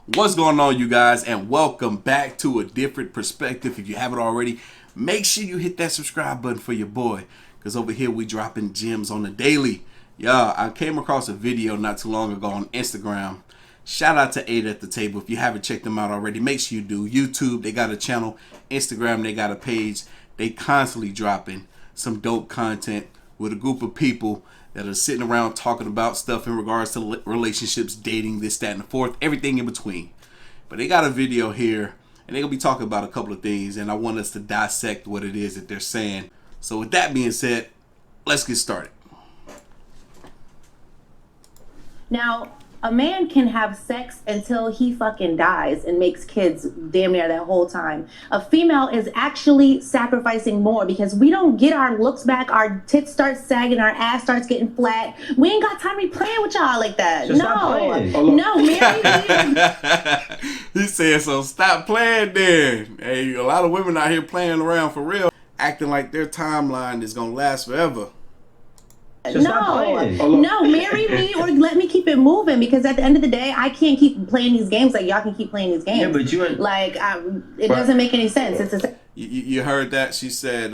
What's going on, you guys, and welcome back to A Different Perspective. If you haven't already, make sure you hit that subscribe button for your boy, because over here we dropping gems on the daily. Yeah, I came across a video not too long ago on Instagram. Shout out to 8 at the Table. If you haven't checked them out already, make sure you do. YouTube, they got a channel. Instagram, they got a page. They constantly dropping some dope content with a group of people that are sitting around talking about stuff in regards to relationships, dating, this, that, and the fourth, everything in between. But they got a video here, and they're going to be talking about a couple of things, and I want us to dissect what it is that they're saying. So with that being said, let's get started. Now, a man can have sex until he fucking dies and makes kids damn near that whole time. A female is actually sacrificing more because we don't get our looks back, our tits start sagging, our ass starts getting flat. We ain't got time to be playing with y'all like that. So no, Mary. He said, so stop playing then. Hey, a lot of women out here playing around for real, acting like their timeline is going to last forever. So No, marry me or let me keep it moving, because at the end of the day, I can't keep playing these games like y'all can keep playing these games. Yeah, but you ain't... like it doesn't make any sense. You heard that? She said,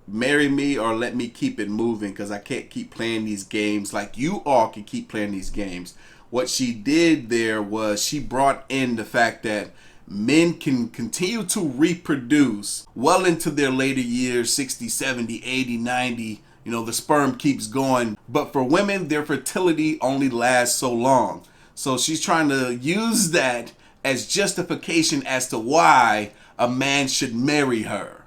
marry me or let me keep it moving, because I can't keep playing these games like you all can keep playing these games. What she did there was she brought in the fact that men can continue to reproduce well into their later years, 60, 70, 80, 90. You know, the sperm keeps going. But for women, their fertility only lasts so long. So she's trying to use that as justification as to why a man should marry her.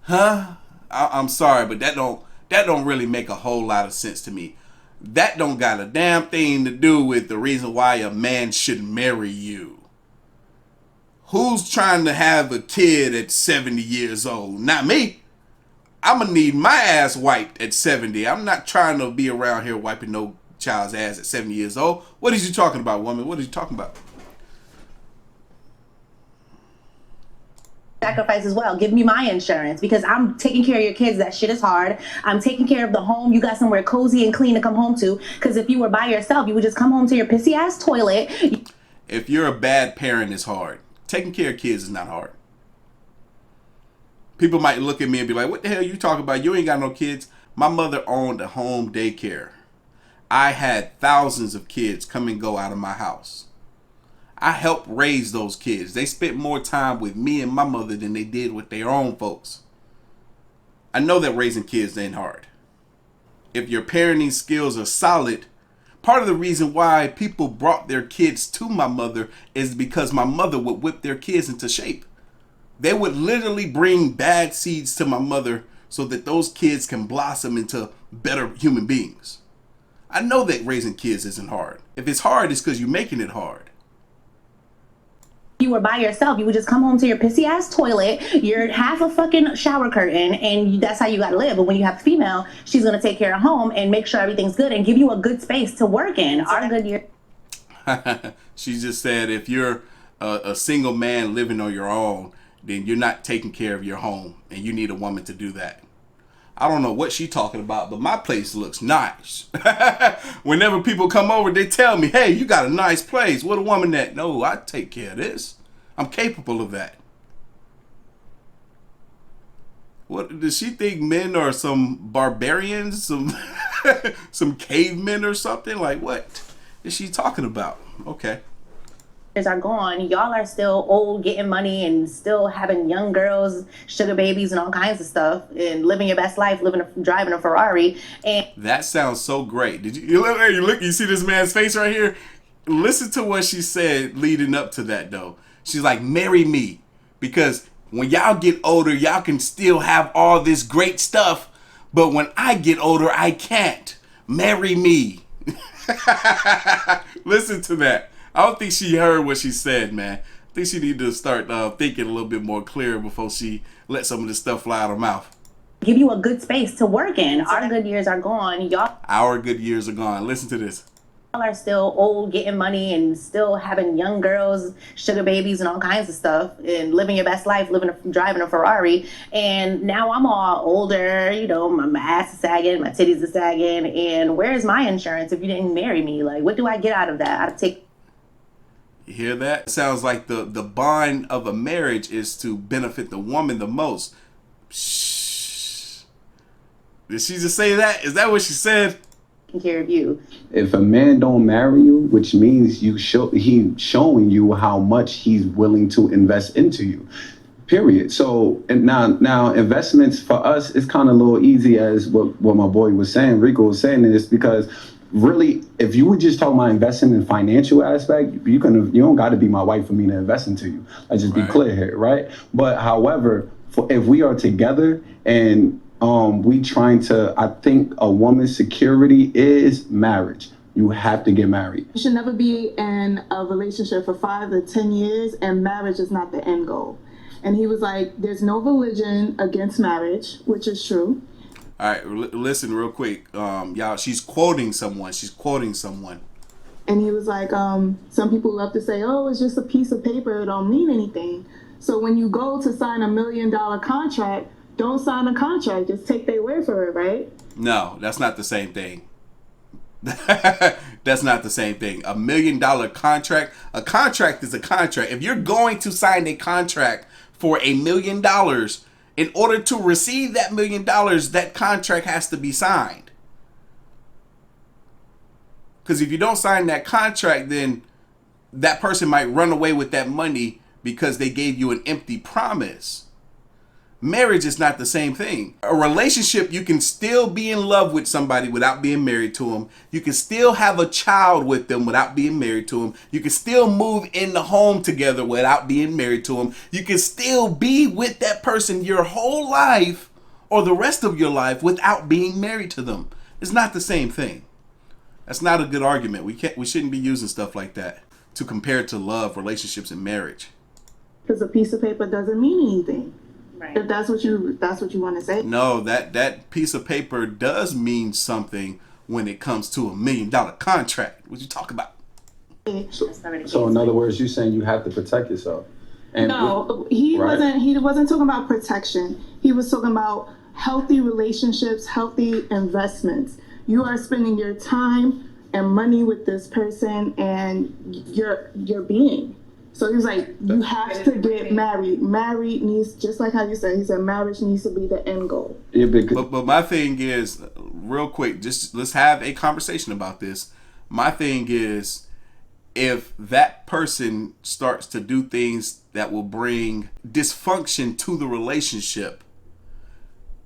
Huh? I'm sorry, but that don't really make a whole lot of sense to me. That don't got a damn thing to do with the reason why a man should marry you. Who's trying to have a kid at 70 years old? Not me. I'm gonna need my ass wiped at 70. I'm not trying to be around here wiping no child's ass at 70 years old. What is you talking about, woman? What are you talking about? Sacrifice as well. Give me my insurance, because I'm taking care of your kids. That shit is hard. I'm taking care of the home. You got somewhere cozy and clean to come home to, because if you were by yourself, you would just come home to your pissy ass toilet. If you're a bad parent, it's hard. Taking care of kids is not hard. People might look at me and be like, what the hell are you talking about? You ain't got no kids. My mother owned a home daycare. I had thousands of kids come and go out of my house. I helped raise those kids. They spent more time with me and my mother than they did with their own folks. I know that raising kids ain't hard. If your parenting skills are solid, part of the reason why people brought their kids to my mother is because my mother would whip their kids into shape. They would literally bring bad seeds to my mother so that those kids can blossom into better human beings. I know that raising kids isn't hard. If it's hard, it's because you're making it hard. You were by yourself, you would just come home to your pissy ass toilet. You're half a fucking shower curtain, and that's how you gotta live. But when you have a female, she's gonna take care of home and make sure everything's good and give you a good space to work in. Our good year. She just said if you're a single man living on your own, then you're not taking care of your home, and you need a woman to do that. I don't know what she's talking about, but my place looks nice. Whenever people come over, they tell me, hey, you got a nice place. What a woman that? No, I take care of this. I'm capable of that. What does she think men are some barbarians, some cavemen or something? Like, what is she talking about? Okay. Are gone. Y'all are still old, getting money, and still having young girls, sugar babies, and all kinds of stuff, and living your best life, driving a Ferrari. And that sounds so great. Did you look? You see this man's face right here? Listen to what she said leading up to that, though. She's like, "Marry me," because when y'all get older, y'all can still have all this great stuff, but when I get older, I can't. Marry me. Listen to that. I don't think she heard what she said, man. I think she need to start thinking a little bit more clear before she let some of this stuff fly out her mouth. Give you a good space to work in. Our good years are gone. Y'all. Our good years are gone. Listen to this. are still old, getting money, and still having young girls, sugar babies, and all kinds of stuff, and living your best life, driving a Ferrari. And now I'm all older, you know, my ass is sagging, my titties are sagging, and where's my insurance if you didn't marry me? Like, what do I get out of that? I take. You hear that? It sounds like the bond of a marriage is to benefit the woman the most. Shh. Did she just say that? Is that what she said? Care of you. If a man don't marry you, which means he showing you how much he's willing to invest into you. Period. So, and now investments for us is kind of a little easy, as what my boy was saying, Rico was saying this, because really, if you were just talking about investing in financial aspect, you don't got to be my wife for me to invest into you. Let's just be clear here, right? But however, if we are together and we trying to, I think a woman's security is marriage. You have to get married. You should never be in a relationship for 5 to 10 years, and marriage is not the end goal. And he was like, there's no religion against marriage, which is true. All right, listen real quick. Y'all, she's quoting someone. And he was like, some people love to say, oh, it's just a piece of paper. It don't mean anything. So when you go to sign $1 million contract, don't sign a contract. Just take their word for it, right? No, that's not the same thing. That's not the same thing. $1 million contract. A contract is a contract. If you're going to sign a contract for $1 million, in order to receive that $1 million, that contract has to be signed. Because if you don't sign that contract, then that person might run away with that money because they gave you an empty promise. Marriage is not the same thing. A relationship, you can still be in love with somebody without being married to them. You can still have a child with them without being married to them. You can still move in the home together without being married to them. You can still be with that person your whole life or the rest of your life without being married to them. It's not the same thing. That's not a good argument. We shouldn't be using stuff like that to compare to love, relationships, and marriage. Because a piece of paper doesn't mean anything. Right. If that's what you want to say. No, that piece of paper does mean something when it comes to $1 million contract. What you talk about? So in other words, you're saying you have to protect yourself. And no, he wasn't talking about protection. He was talking about healthy relationships, healthy investments. You are spending your time and money with this person and your being. So he was like, you have to get married. Married needs, just like how you said, he said marriage needs to be the end goal. Yeah, but my thing is, real quick, just let's have a conversation about this. My thing is, if that person starts to do things that will bring dysfunction to the relationship,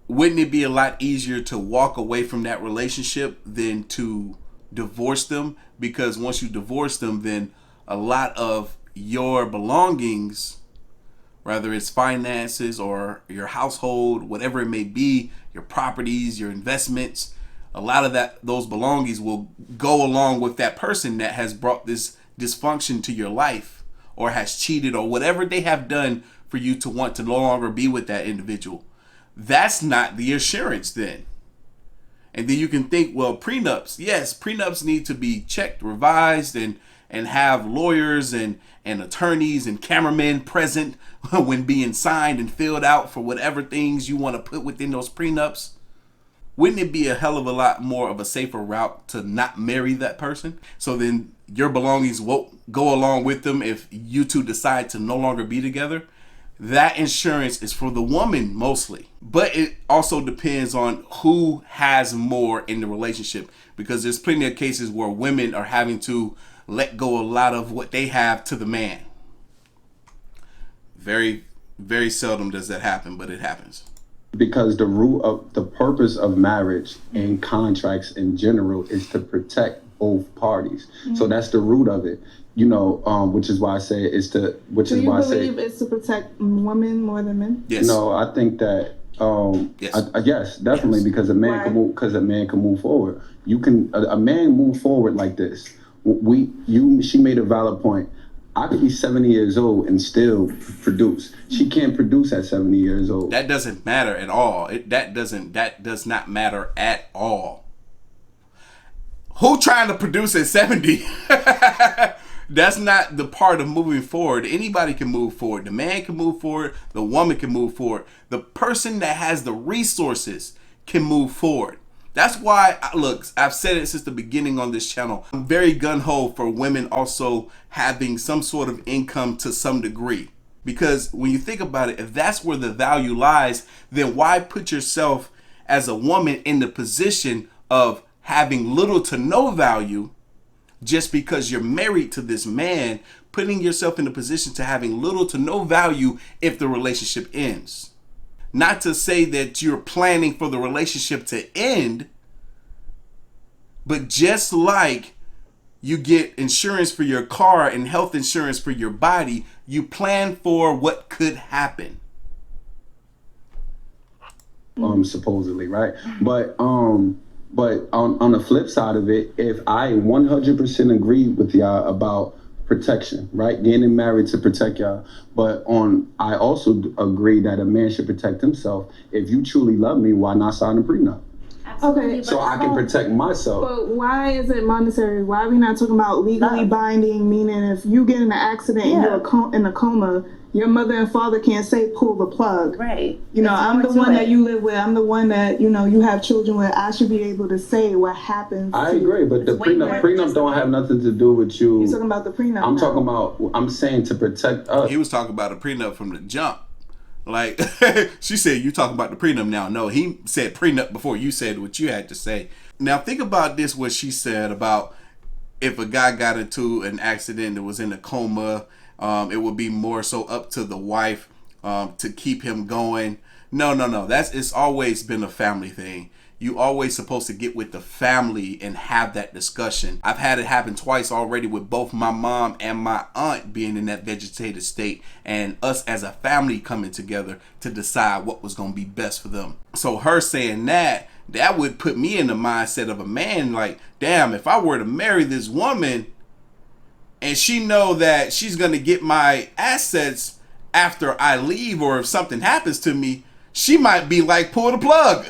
wouldn't it be a lot easier to walk away from that relationship than to divorce them? Because once you divorce them, then a lot of your belongings, whether it's finances or your household, whatever it may be, your properties, your investments, a lot of those belongings will go along with that person that has brought this dysfunction to your life or has cheated or whatever they have done for you to want to no longer be with that individual. That's not the assurance then. And then you can think, well, prenups. Yes, prenups need to be checked, revised, and have lawyers and attorneys and cameramen present when being signed and filled out for whatever things you want to put within those prenups. Wouldn't it be a hell of a lot more of a safer route to not marry that person? So then your belongings won't go along with them if you two decide to no longer be together. That insurance is for the woman mostly, but it also depends on who has more in the relationship, because there's plenty of cases where women are having to let go a lot of what they have to the man. Very, very seldom does that happen, but it happens. Because the purpose of marriage and contracts in general is to protect both parties. Mm-hmm. So that's the root of it. You know, which is why I say it's to. Do you believe it's to protect women more than men? Yes. No, I think that. Yes. Yes, definitely, yes. Because a man can move forward. You can a man move forward like this. She made a valid point. I could be 70 years old and still produce. She can't produce at 70 years old. That doesn't matter at all. That does not matter at all. Who trying to produce at 70? That's not the part of moving forward. Anybody can move forward. The man can move forward. The woman can move forward. The person that has the resources can move forward. That's why, look, I've said it since the beginning on this channel. I'm very gung-ho for women also having some sort of income to some degree. Because when you think about it, if that's where the value lies, then why put yourself as a woman in the position of having little to no value just because you're married to this man, putting yourself in a position to having little to no value if the relationship ends? Not to say that you're planning for the relationship to end, but just like you get insurance for your car and health insurance for your body, you plan for what could happen. Supposedly, right? But on the flip side of it, if I 100% agree with y'all about protection, right? Getting married to protect y'all. But I also agree that a man should protect himself. If you truly love me, why not sign a prenup? Absolutely. So I can protect myself. But why is it monetary? Why are we not talking about legally binding? Meaning, if you get in an accident and you're in a coma, your mother and father can't say pull the plug. Right. You know, I'm the one that you live with. I'm the one that, you know, you have children with. I should be able to say what happens. I agree, but the prenup don't have nothing to do with you. You're talking about the prenup. I'm saying to protect us. He was talking about a prenup from the jump. Like, she said, you talking about the prenup now. No, he said prenup before you said what you had to say. Now, think about this, what she said about if a guy got into an accident and was in a coma, it would be more so up to the wife to keep him going. No. It's always been a family thing. You always supposed to get with the family and have that discussion. I've had it happen twice already with both my mom and my aunt being in that vegetative state and us as a family coming together to decide what was going to be best for them. So her saying that would put me in the mindset of a man like, damn, if I were to marry this woman and she know that she's going to get my assets after I leave or if something happens to me, she might be like, pull the plug.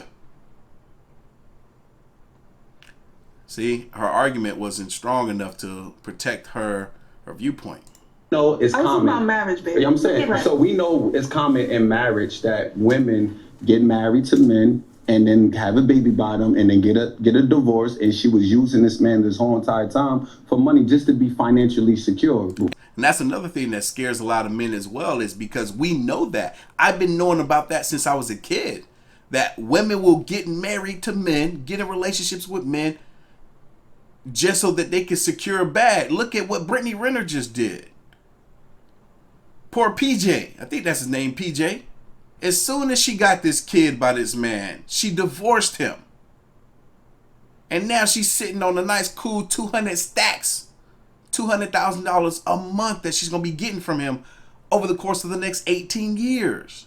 See, her argument wasn't strong enough to protect her viewpoint. No, it's common. I'm talking about marriage, baby. I'm saying, so we know it's common in marriage that women get married to men and then have a baby by them and then get a divorce, and she was using this man this whole entire time for money just to be financially secure. And that's another thing that scares a lot of men as well, is because we know that. I've been knowing about that since I was a kid, that women will get married to men, get in relationships with men, just so that they can secure a bag. Look at what Brittany Renner just did. Poor PJ. I think that's his name, PJ. As soon as she got this kid by this man, she divorced him. And now she's sitting on a nice, cool 200 stacks. $200,000 a month that she's going to be getting from him over the course of the next 18 years.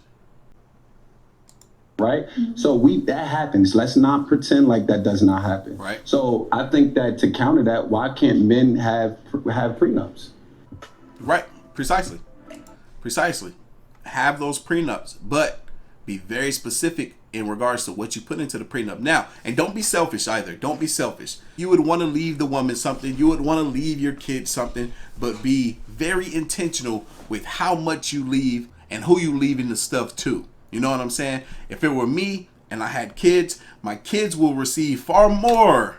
Right? So that happens. Let's not pretend like that does not happen. Right. So I think that to counter that, why can't men have prenups? Right. Precisely. Have those prenups, but be very specific in regards to what you put into the prenup. Now, and don't be selfish either. Don't be selfish. You would want to leave the woman something. You would want to leave your kids something, but be very intentional with how much you leave and who you leaving the stuff to. You know what I'm saying? If it were me and I had kids, my kids will receive far more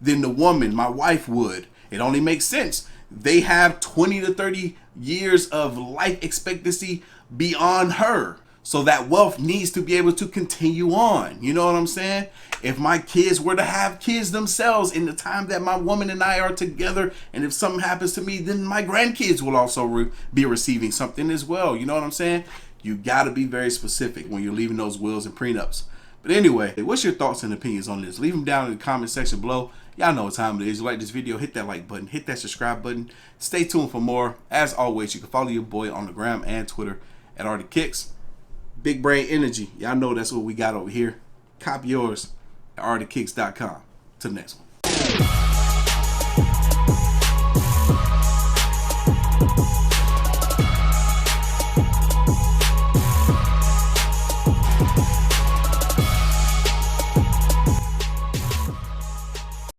than the woman, my wife, would. It only makes sense. They have 20 to 30 years of life expectancy beyond her. So that wealth needs to be able to continue on. You know what I'm saying? If my kids were to have kids themselves in the time that my woman and I are together, and if something happens to me, then my grandkids will also be receiving something as well. You know what I'm saying? You got to be very specific when you're leaving those wills and prenups. But anyway, what's your thoughts and opinions on this? Leave them down in the comment section below. Y'all know what time it is. You like this video, hit that like button, hit that subscribe button. Stay tuned for more. As always, you can follow your boy on the gram and Twitter at Artofkickz. Big brain energy. Y'all know that's what we got over here. Copy yours at artofkickz.com. Till the next one.